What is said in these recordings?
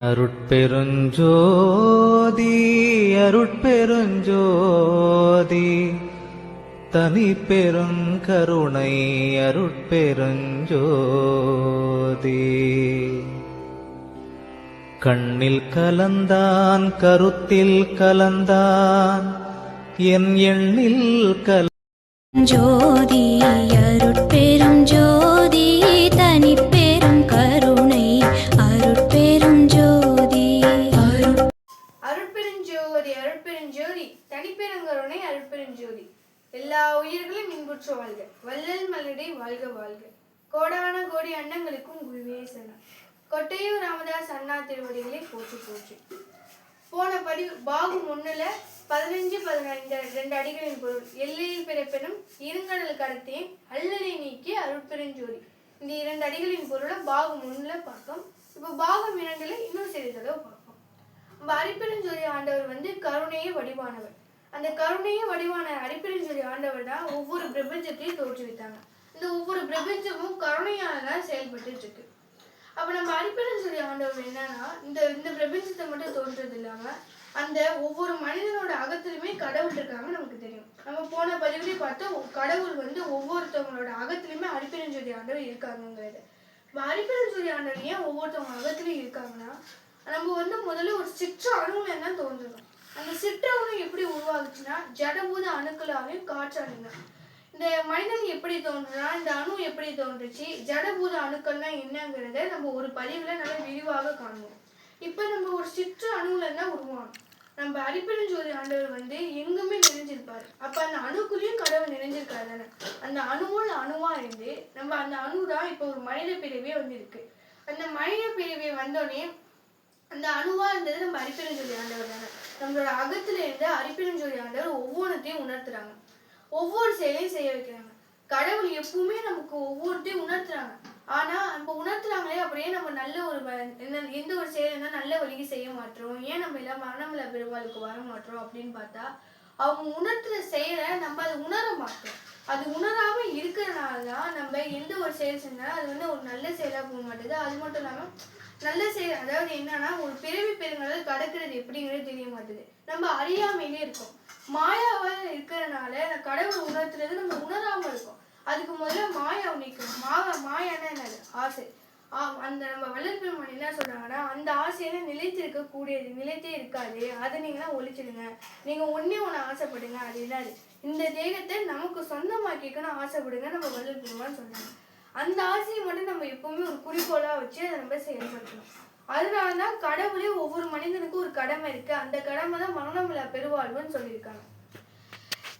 அருட்பெருஞ்சோதி அருட்பெருஞ்சோதி தனி பெருங்கருணை அருட்பெருஞ்சோதி கண்ணில் கலந்தான் கருத்தில் கலந்தான் என் எண்ணில் ஜோதி அருட்பெரும் ஜோதி தனி பெரும் கருணை அருட்பெருஞ்சோதி அருட்பெருஞ்சோதி அருட்பெருஞ்சோதி தனிப்பெருங்கருணை அருட்பெருஞ்சோதி. எல்லா உயிர்களும் இன்புற்ற வாழ்க, வள்ளல் மலரடி வாழ்க வாழ்க. கோடான கோடி அன்னங்களுக்கும் குருவே சரணம். கொட்டையூர் ராமதாஸ் அண்ணா திருவடிகளை போற்றி போற்றி. போன பாகம் 1ல 15-15 2 அடிகளின் பொருள் எல்லையில் பிறப்பெனும் இருங்கடல் கடத்தேன் அல்லலை நீக்கி அருட்பெருஞ்சோதி. இந்த 2 அடிகளின் பொருளை பாகம் 1ல பார்த்தோம். இப்போ பாகம் 2ல இன்னும் சிறிது தடவை பார்ப்போம். நம்ம அரிப்பெருஞ்சோதி ஆண்டவர் கருணையே வடிவானவர். அந்த கருணையே வடிவான அரிப்பெருஞ்சோதி ஆண்டவர் தான் ஒவ்வொரு பிரபஞ்சத்தையும் தோற்றுவித்தாங்க. இந்த ஒவ்வொரு பிரபஞ்சமும் கருணையானதான் செயல்பட்டு இருக்கு. அப்ப நம்ம அரிப்பெருஞ்சோதி ஆண்டவர் என்னன்னா இந்த பிரபஞ்சத்தை மட்டும் தோன்றது இல்லாம அந்த ஒவ்வொரு மனிதனோட அகத்திலுமே கடவுள் இருக்காங்க நமக்கு தெரியும். நம்ம போன பதிவுலேயே பார்த்தோம், கடவுள் ஒவ்வொருத்தவங்களோட அகத்திலுமே அரிப்பெருஞ்சோதி ஆண்டவர் இருக்காங்கிறது. அரிப்பெருஞ்சோதி ஆண்டவர் ஏன் ஒவ்வொருத்தவங்க அகத்திலையும் இருக்காங்கன்னா, நம்ம முதல்ல ஒரு சிற்ற அணுல தான் தோன்றணும். அந்த சிற்ற அணு எப்படி உருவாகுச்சுன்னா ஜடபூத அணுக்களாலையும் காற்றாலையும். இந்த மனிதன் எப்படி தோன்றுனா, இந்த அணு எப்படி தோன்றுச்சு, ஜடபூத அணுக்கள்லாம் என்னங்கிறத நம்ம ஒரு பதிவுல நல்லா விரிவாக காணுவோம். இப்ப நம்ம ஒரு சிற்ற அணுல தான் உருவானோம். நம்ம அரிப்பெருஞ்சோதி ஆண்டவர் எங்குமே நிறைஞ்சிருப்பாரு. அப்ப அந்த அணுக்குள்ளேயும் கடவுள் நிறைஞ்சிருக்காரு தானே. அந்த அணுவுள்ள அணுவா இருந்து நம்ம அந்த அணுதான் இப்ப ஒரு மனித பிறவியே இருக்கு. அந்த மனித பிறவியை வந்தோடனே அந்த அணுவா இருந்தது நம்ம அரிப்பெருஞ்சோதி ஆண்டவர் தானே. நம்மளோட அகத்துல இருந்து அரிப்பெருஞ்சோதி ஆண்டவர் ஒவ்வொன்றத்தையும் உணர்த்துறாங்க, ஒவ்வொரு செயலையும் செய்ய வைக்கிறாங்க. கடவுள் எப்பவுமே நமக்கு ஒவ்வொருத்தையும் உணர்த்துறாங்க. ஆனா நம்ம உணர்த்துறாங்களே அப்படியே நம்ம நல்ல ஒரு எந்த ஒரு செயல் இருந்தா நல்ல வழிக்கு செய்ய மாட்டோம், ஏன் நம்ம எல்லாம் மரணமில்லா பெருவாளுக்கு வர மாட்டோம் அப்படின்னு பார்த்தா, அவங்க உணர்த்துற செயலை நம்ம அதை உணர மாட்டோம். அது உணராம இருக்கிறனாலதான் நம்ம எந்த ஒரு செயல் செஞ்சாலும் அது ஒரு நல்ல செயலா போக மாட்டேது. அது மட்டும் இல்லாம நல்ல செயல், அதாவது என்னன்னா ஒரு பிறவி பெருங்கடல் கடக்கிறது எப்படிங்கிறது தெரிய மாட்டேது. நம்ம அறியாமையிலே இருக்கோம். மாயாவா இருக்கிறதுனால கடவுள் உணர்த்துறது நம்ம உணராம இருக்கோம். அதுக்கு முதல்ல மாயா நீக்கணும். மாயானா என்னது? ஆசை. அந்த நம்ம வள்ளல் பெருமான் என்ன சொல்றாங்கன்னா, அந்த ஆசையில நிலைத்திருக்க கூடியது நிலைத்தே இருக்காது, அதை நீங்களாம் ஒழிச்சிடுங்க. நீங்க ஒன்னே ஆசைப்படுங்க. அது என்னது? இந்த தேகத்தை நமக்கு சொந்தமாக்கிக்கணும் ஆசைப்படுங்க நம்ம வள்ளல் பெருமான் சொல்றாங்க. அந்த ஆசையை மட்டும் நம்ம எப்பவுமே ஒரு குறிக்கோளா வச்சு அதை நம்ம செயல்படுத்தணும். அதனாலதான் கடவுளே ஒவ்வொரு மனிதனுக்கும் ஒரு கடமை இருக்கு. அந்த கடமை தான் மரணமில்லா பெருவாழ்வுன்னு சொல்லியிருக்காங்க.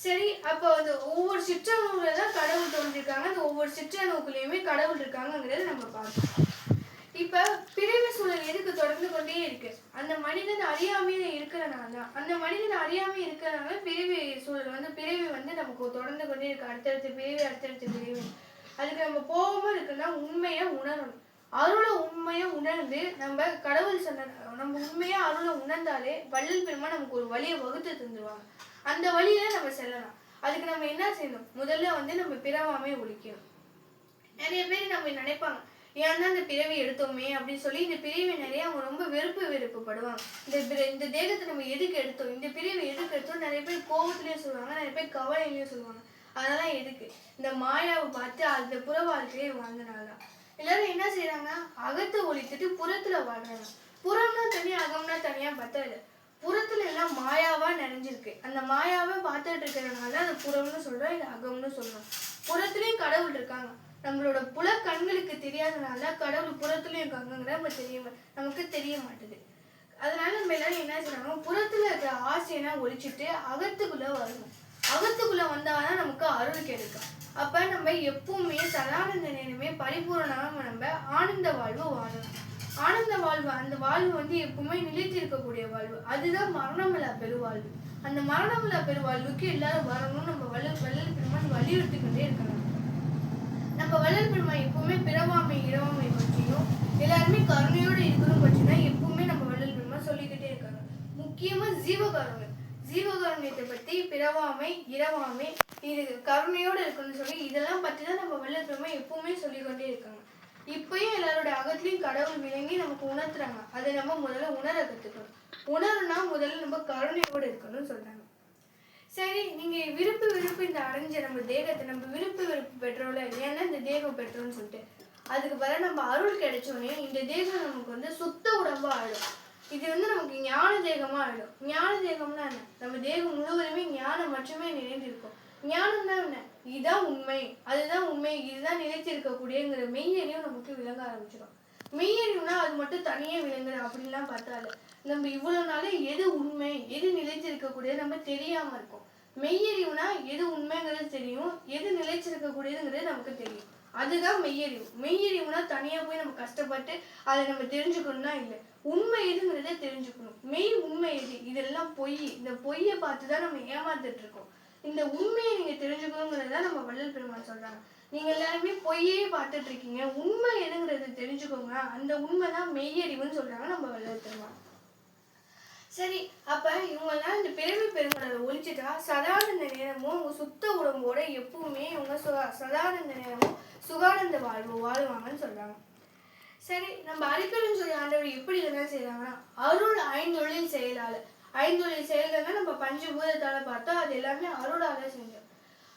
சரி, அப்ப ஒவ்வொரு சிற்றணுவுல தான் கடவுள் தோன்றிருக்காங்க. அந்த ஒவ்வொரு சிற்றணுக்குள்ளேயுமே கடவுள் இருக்காங்கிறத நம்ம பார்க்கணும். இப்ப பிறவி சூழல் எதுக்கு தொடர்ந்து கொண்டே இருக்கு? அந்த மனிதன் அறியாமையில இருக்கிறனாலதான். அந்த மனிதன் அறியாமை இருக்கிறனால பிறவி சூழல் பிறவி நமக்கு தொடர்ந்து கொண்டே இருக்கு. அடுத்தடுத்த பிறவி. அதுக்கு நம்ம போகாம இருக்குன்னா உண்மையா உணரணும். அருளை உண்மையா உணர்ந்து நம்ம கடவுள் சொன்ன நம்ம உண்மையா அருளை உணர்ந்தாலே வள்ளல் பெருமான் நமக்கு ஒரு வழியை வகுத்து தந்துருவாங்க. அந்த வழியில நம்ம செல்லலாம். அதுக்கு நம்ம என்ன செய்யணும்? முதல்ல நம்ம பிறவாமை ஒழிக்கணும். நிறைய பேர் நம்ம நினைப்பாங்க, ஏன்னா இந்த பிறவி எடுத்தோமே அப்படின்னு சொல்லி இந்த பிறவி அவங்க ரொம்ப வெறுப்புப்படுவாங்க. இந்த தேகத்தை நம்ம எதுக்கு எடுத்தோம், இந்த பிறவி எதுக்கு எடுத்தோம் நிறைய பேர் கோபத்திலயும் சொல்லுவாங்க, நிறைய பேர் கவலையிலயும் சொல்லுவாங்க. அதெல்லாம் எதுக்கு? இந்த மாயாவை பார்த்து அந்த புற வாழ்க்கையே வாழ்ந்தனாலதான். எல்லாரும் என்ன செய்யறாங்க? அகத்தை ஒழித்துட்டு புறத்துல வாழ்றாங்க. புறம்னா தனியா அகம்னா தனியா பத்தாது. புறத்துல எல்லாம் மாயாவா நிறைஞ்சிருக்கு. அந்த மாயாவை பார்த்துட்டு இருக்கிறதுனால அது புறம்னு சொல்றோம், இது அகம்னு சொல்றோம். புறத்துலயும் கடவுள் இருக்காங்க. நம்மளோட புல கண்களுக்கு தெரியாதனால கடவுள் புறத்துலயும் இருக்காங்கிறது நமக்கு தெரிய மாட்டுது. அதனால நம்ம எல்லாரும் என்ன செய்யறாங்க? புறத்துல இருக்கிற ஆசையெல்லாம் ஒழிச்சிட்டு அகத்துக்குள்ள வரணும். அகத்துக்குள்ள வந்தாதான் நமக்கு அருள் கிடைக்கும். அப்ப நம்ம எப்பவுமே சதானந்த நேரமே பரிபூரணமா நம்ம ஆனந்த வாழ்வு வாழணும். ஆனந்த வாழ்வு, அந்த வாழ்வு எப்பவுமே நிலைத்து இருக்கக்கூடிய வாழ்வு. அதுதான் மரணமில்லா பெருவாழ்வு. அந்த மரணமில்லா பெருவாழ்வுக்கு எல்லாரும் வரணும்னு நம்ம வள்ளல் பெருமான் வலியுறுத்தி கொண்டே இருக்காங்க. நம்ம வள்ளல் பெருமான் எப்பவுமே பிறவாமை இரவாமை பற்றியும் எல்லாருமே கருணையோட இருக்கணும் பற்றிதான் எப்பவுமே நம்ம வள்ளல் பெருமான் சொல்லிக்கிட்டே இருக்காங்க. முக்கியமா ஜீவகாருண்யத்தை பத்தி பிறவாமை இரவாமை இது கருணையோட இருக்குன்னு சொல்லி இதெல்லாம் பற்றிதான் நம்ம வள்ளல் பெருமான் எப்பவுமே சொல்லிக்கொண்டே இருக்காங்க. இப்பயும் எல்லாரோட அகத்திலையும் கடவுள் விளங்கி நமக்கு உணர்த்துறாங்க. அதை நம்ம முதல்ல உணர கத்துக்கணும். உணர்னா முதல்ல நம்ம கருணையோடு இருக்கணும்னு சொல்றாங்க. சரி, நீங்க விருப்பு இந்த அடைஞ்ச நம்ம தேகத்தை நம்ம விருப்பு பெற்றோம்ல, ஏன்னா இந்த தேகம் பெற்றோம்னு சொல்லிட்டு அதுக்கு பிறகு நம்ம அருள் கிடைச்சோடனே இந்த தேகம் நமக்கு சுத்த உடம்பா ஆயிடும். இது நமக்கு ஞான தேகமா ஆயிடும். ஞான தேகம்னா என்ன? நம்ம தேகம் முழுவதுமே ஞானம் மட்டுமே நிறைந்திருக்கும். ஞானம்னா என்ன? இதுதான் உண்மை, அதுதான் உண்மை, இதுதான் நிலைத்திருக்கக்கூடியங்கிற மெய்யறிவும் நமக்கு விளங்க ஆரம்பிச்சிடும். மெய்யறிவுனா அது மட்டும் தனியே விளங்குற அப்படின்லாம் பார்த்தால நம்ம இவ்வளவு நாளே எது உண்மை எது நிலைத்திருக்கக்கூடியது நம்ம தெரியாம இருக்கும். மெய்யறிவுனா எது உண்மைங்கிறது தெரியும், எது நிலைச்சிருக்கக்கூடியதுங்கிறது நமக்கு தெரியும். அதுதான் மெய்யறிவு. மெய்யறிவுனா தனியா போய் நம்ம கஷ்டப்பட்டு அதை நம்ம தெரிஞ்சுக்கணும்னா இல்லை. உண்மை எதுங்கிறத தெரிஞ்சுக்கணும். மெய் உண்மை எது, இதெல்லாம் பொய். இந்த பொய்யை பார்த்துதான் நம்ம ஏமாந்துட்டு இருக்கோம். இந்த உண்மையை நீங்க தெரிஞ்சுக்கணுங்கிறத நம்ம வள்ளல் பெருமான் சொல்றாங்க. நீங்க எல்லாருமே பொய்யே பார்த்துட்டு இருக்கீங்க, உண்மை எதுங்கிறது தெரிஞ்சுக்கோங்க. அந்த உண்மைதான் மெய்யறிவுன்னு சொல்றாங்க நம்ம வள்ளல் பெருமான். சரி, அப்ப இவங்க எல்லாம் இந்த பிறவி பெருங்கடலை ஒழிச்சுட்டா சதானந்த நேரமும் அவங்க சுத்த உடம்போட எப்பவுமே இவங்க சதானந்த நேரமும் சுகானந்த வாழ்வு வாழ்வாங்கன்னு சொல்றாங்க. சரி, நம்ம அரிப்பெருஞ்சோதி ஆண்டவர் எப்படி இதெல்லாம் செய்யறாங்கன்னா அருள் ஐந்தொழில் செயலாளர். ஐந்தொழில் செயல்கள்னா நம்ம பஞ்சபூதத்தால பார்த்தா அது எல்லாமே அருளால செஞ்சோம்.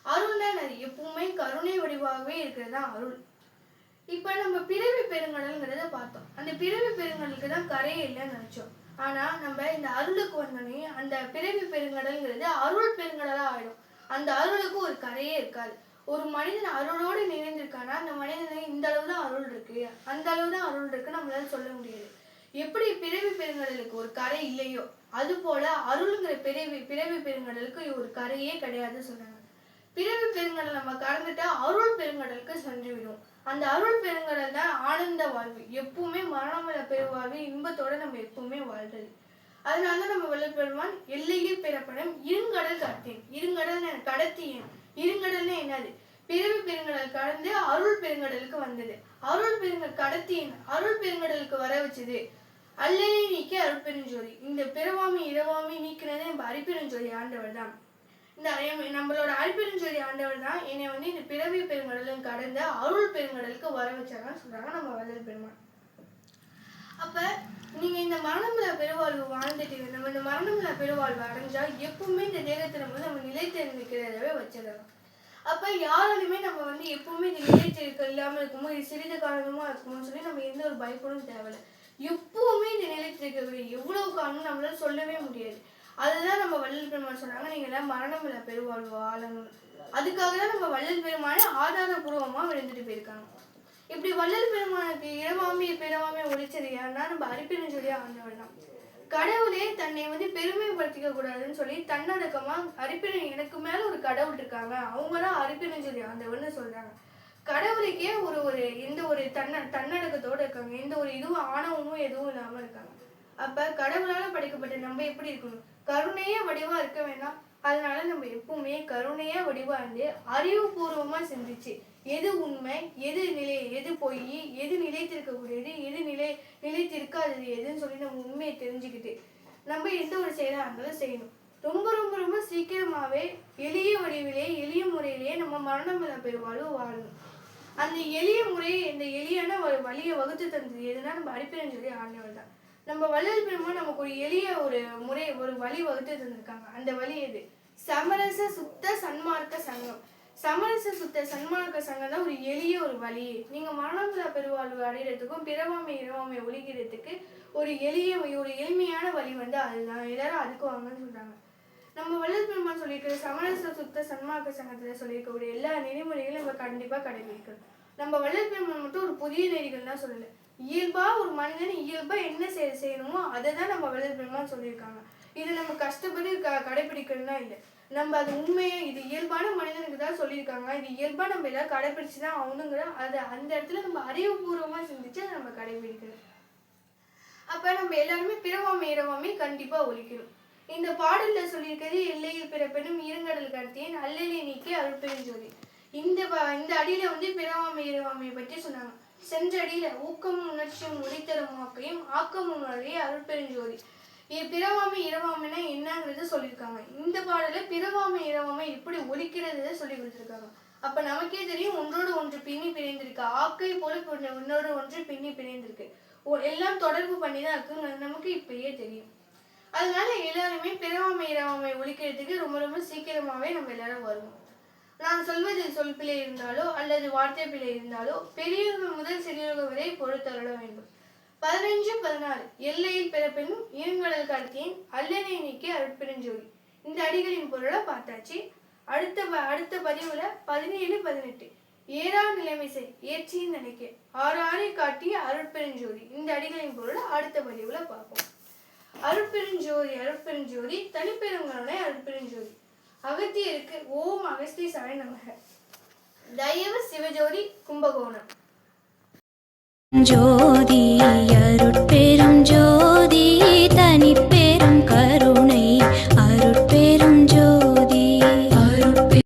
அருள்னா அது எப்பவுமே கருணை வடிவாகவே இருக்கிறதா அருள். இப்ப நம்ம பிறவி பெருங்கடல்ங்கிறத பார்த்தோம். அந்த பிறவி பெருங்கடலுக்கு தான் கரையே இல்லைன்னு நினைச்சோம். ஆனா நம்ம இந்த அருளுக்கு வந்தோடனே அந்த பிறவி பெருங்கடல்ங்கிறது அருள் பெருங்கடலா ஆயிடும். அந்த அருளுக்கு ஒரு கரையே இருக்காது. ஒரு மனிதன் அருளோடு நிறைந்திருக்கானா அந்த மனிதனுக்கு இந்த அளவு தான் அருள் இருக்கு, அந்த அளவு தான் அருள் இருக்கு நம்மளால சொல்ல முடியாது. எப்படி பிறவி பெருங்கடலுக்கு ஒரு கரை இல்லையோ அது போல அருள்ங்கிற பிறவி பெருங்கடலுக்கு ஒரு கரையே கிடையாது சொன்னாங்க. பிறவி பெருங்கடல் நம்ம கடந்துட்டா அருள் பெருங்கடலுக்கு சென்று விடும். அந்த அருள் பெருங்கடல் தான் ஆனந்த வாழ்வு. எப்பவுமே மரணமில்ல பெருவாழ்வு, இன்பத்தோட நம்ம எப்பவுமே வாழ்றது. அதனால நம்ம வள்ளல் பெருமான் எல்லையில் பிறப்படும் இருங்கடல் கடத்தேன். இருங்கடல் கடத்தியேன். இருங்கடல்னா என்னது? பிறவி பெருங்கடல் கடந்து அருள் பெருங்கடலுக்கு வந்தது. அருள் பெருங்கடல் கடத்தியேன், அருள் பெருங்கடலுக்கு வர வச்சது அல்லையை நீக்கி அருட்பெருஞ்சோதி. இந்த பிறவாமை இரவாமை நீக்கினதே நம்ம அரிப்பெருஞ்சோதி ஆண்டவர் தான். இந்த நம்மளோட அரிப்பெருஞ்சோதி ஆண்டவர் தான் என்னை இந்த பிறவி பெருங்கடலும் கடந்த அருள் பெருங்கடலுக்கு வர வச்சாங்கன்னு சொல்றாங்க நம்ம வள்ளல் பெருமான். அப்ப நீங்க இந்த மரணமில்லா பெருவாழ்வு வாழ்ந்துட்டு நம்ம இந்த மரணமில்லா பெருவாழ்வு அடைஞ்சா எப்பவுமே இந்த தேகத்தை நம்ம நிலைத்திருக்கிறதவே வச்சிடலாம். அப்ப யாராலுமே நம்ம எப்பவுமே இந்த நிலைத்திருக்க இல்லாம இருக்குமோ இது சிறிது காரணமா இருக்குமோன்னு சொல்லி நம்ம எந்த ஒரு பயப்படும் தேவையில்லை. எப்பவுமே இந்த நிலைத்திருக்கக்கூடிய எவ்வளவு காரணம் நம்மளால சொல்லவே முடியாது. அதுதான் நம்ம வள்ளல் பெருமான் சொன்னாங்க, நீங்க எல்லாம் மரணமில்லா பெருவாழ்வு வாழணும். அதுக்காக தான் நம்ம வள்ளல் பெருமானை ஆதாரபூர்வமா விழுந்துட்டு போயிருக்காங்க. இப்படி வள்ளல் பெருமானுக்கு இரவாமை பிறவாமை ஒழிச்சது யாருன்னா நம்ம அரிப்பெருஞ்சோதி ஆண்டவர் தான். கடவுளே தன்னை பெருமைப்படுத்திக்க கூடாதுன்னு சொல்லி தன்னடக்கமா எனக்கு மேல ஒரு கடவுள் இருக்காங்க, அவங்கதான் அரிப்பெருஞ்சோதி ஆண்டவர்னு சொல்றாங்க. கடவுளுக்கே ஒரு எந்த ஒரு தன்னடக்கத்தோட இருக்காங்க, எந்த ஒரு இதுவும் ஆணவமும் எதுவும் இல்லாம இருக்காங்க. அப்ப கடவுளால படைக்கப்பட்ட நம்ம எப்படி இருக்கணும்? கருணையே வடிவா இருக்க வேண்டாம். அதனால நம்ம எப்பவுமே கருணையா வடிவா இருந்து அறிவுபூர்வமா சிந்திச்சு எது உண்மை, எது எது பொய், எது நிலைத்திருக்கக்கூடியது, எது நிலைத்திருக்காதது எதுன்னு சொல்லி நம்ம உண்மையை தெரிஞ்சுக்கிட்டு நம்ம எந்த ஒரு செயலா இருந்தாலும் செய்யணும். ரொம்ப ரொம்ப ரொம்ப சீக்கிரமாவே எளிய வடிவிலே எளிய முறையிலேயே நம்ம மரணமில்லா பெருவாழ்வு வாழணும். அந்த எளிய முறையை இந்த எளியான ஒரு வழியை வகுத்து தந்தது எதுனா நம்ம அரிப்பெருஞ்சோதி ஆண்டவர் தான். நம்ம வள்ளல் பெருமான் நமக்கு ஒரு எளிய ஒரு வழி வகுத்து தந்திருக்காங்க. அந்த வழி எது? சமரச சுத்த சன்மார்க்க சங்கம். சமரச சுத்த சன்மார்க்க சங்கம் தான் ஒரு எளிய ஒரு வழி. நீங்க மரணமில்லா பெருவாழ்வு அடைகிறதுக்கும் பிறவாமை இரவாமை ஒழிக்கிறதுக்கு ஒரு எளிமையான வழி அதுதான். எல்லாரும் அதுக்கு வாங்கன்னு சொல்றாங்க. நம்ம வள்ளல் பெருமான் சொல்லியிருக்கிற சமரச சுத்த சன்மார்க்க சங்கத்துல சொல்லியிருக்கக்கூடிய எல்லா நெறிமுறைகளும் நம்ம கண்டிப்பா கடைபிடிக்கணும். நம்ம வள்ளல் பெருமான் மட்டும் ஒரு புதிய நெறிகள் தான் சொல்லல, இயல்பா ஒரு மனிதன் இயல்பா என்ன செய்யணுமோ அதை தான் நம்ம வள்ளல் பெருமான் சொல்லியிருக்காங்க. இது நம்ம கஷ்டப்பட்டு கடைபிடிக்கணும்னா இல்லை, நம்ம அது உண்மையை இது இயல்பான மனிதனுக்கு தான் சொல்லியிருக்காங்க, இது இயல்பா நம்ம எல்லாம் கடைபிடிச்சுதான் ஆகணுங்கிற அது அந்த இடத்துல நம்ம அறிவுபூர்வமா சிந்திச்சு அதை நம்ம கடைபிடிக்கணும். அப்ப நம்ம எல்லாருமே பிறவாமை இரவாமை கண்டிப்பா ஒழிக்கணும். இந்த பாடல்ல சொல்லியிருக்கிறது எல்லையில் பிறப்பெனும் இருங்கடல் கடத்தியேன் அல்லலை நீக்கி அருட்பெருஞ்சோதி. இந்த அடியில பிறவாமை இரவாமையை பற்றி சொன்னாங்க. சென்ற அடியில ஊக்கமும் உணர்ச்சியும் முடித்தரும் வாக்கையும் ஆக்கமும் உணர்வையே அருட்பெருஞ்சோதி. பிறவாமை இரவாமைனா என்னங்கிறது சொல்லியிருக்காங்க. இந்த பாடல பிறவாமை இரவாமை எப்படி ஒழிக்கிறது சொல்லி கொடுத்துருக்காங்க. அப்ப நமக்கே தெரியும் ஒன்றோடு ஒன்று பின்னி பிணைந்திருக்கு. ஆக்கை போல ஒன்றோடு ஒன்று பின்னி பிணைந்திருக்கு. எல்லாம் தொடர்பு பண்ணி தான் இருக்கு, நமக்கு இப்பயே தெரியும். அதனால எல்லாருமே பிறவாமை இறவாமை ஒழிக்கிறதுக்கு ரொம்ப ரொம்ப சீக்கிரமாவே நம்ம எல்லாரும் வருவோம். நான் சொல்வதில் சொல் பிழை இருந்தாலோ அல்லது வார்த்தை பிழை இருந்தாலோ பெரியவர்கள் முதல் சிறியவர்கள் வரை பொறுத்தருள வேண்டும். 15-16 எல்லையில் பிறப்பினும் இருங்கடல் கடத்தியின் அல்லனை நீக்கி அருட்பெருஞ்சோதி. இந்த அடிகளின் பொருளை பார்த்தாச்சு. அடுத்த பதிவுல 17-18 ஏறா நிலைமைசை ஏற்றின்னு நினைக்க ஆறாரை காட்டிய அருட்பெருஞ்சோதி. இந்த அடிகளின் பொருளை அடுத்த பதிவுல பார்ப்போம். அருட்பெருஞ்சோதி அருட்பெருஞ்சோதி தனிப்பெருங்கருணை அருட்பெருஞ்சோதி. அகத்தியருக்கு ஓம் அகஸ்தீசாய நமக. தயவு சிவஜோதி கும்பகோணம். ஜோதி அருட்பெரு